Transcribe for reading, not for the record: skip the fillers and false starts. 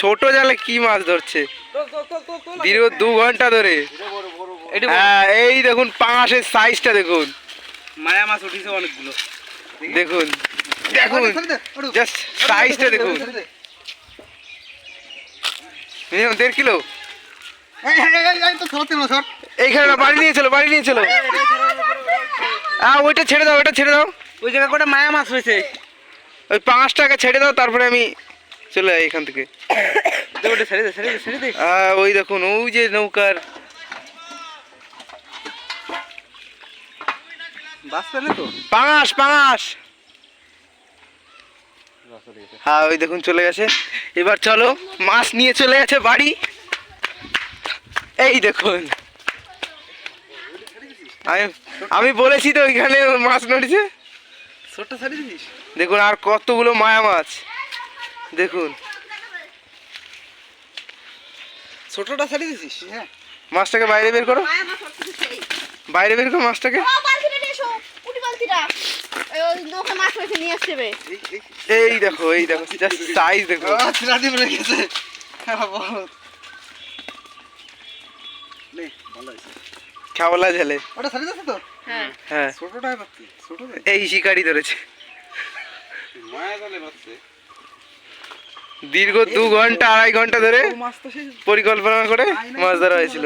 ছোট জালে কি মাছ ধরছে দীর্ঘ 2 ঘন্টা ধরে। হ্যাঁ এই দেখুন পাঙাশের সাইজটা দেখুন, মায়া মাছ উঠিছে অনেকগুলো। দেখুন দেখুন জাস্ট সাইজটা দেখুন, মিনিমাম 1.5 কিলো। এইখানে বাড়ি নিয়ে চলো, বাড়ি নিয়ে চলো। ওইটা ছেড়ে দাও, ওইটা ছেড়ে দাও। ওই জায়গা করে মায়া মাছ হয়েছে। ওই 5টাকে ছেড়ে দাও, তারপরে আমি চলে যাই এখান থেকে। ছেড়ে দে ছেড়ে দে ছেড়ে দে। ওই দেখুন ওই যে নৌকার বাঁচবে না তো পাঙাশ, পাঙাশ। হ্যাঁ ওই দেখুন চলে গেছে। এবার চলো, মাছ নিয়ে চলে গেছে বাড়ি। এই দেখুন আমি বলেছি তো ওইখানে মাছ নড়ছে। ছোটটা ছাড়িয়ে দিস। দেখুন আর কতগুলো মায়া মাছ দেখুন। ছোটটা ছাড়িয়ে দিছিস? হ্যাঁ। মাছটাকে বাইরে বের করো, বাইরে বের করো মাছটাকে। এই দেখো, এই দেখো সাইজ দেখো। খাওয়ালা ঝালে। হ্যাঁ এই শিকারি ধরেছে। দীর্ঘ 2 ঘন্টা 2.5 ঘন্টা ধরে পরিকল্পনা করে মাছ ধরা হয়েছিল।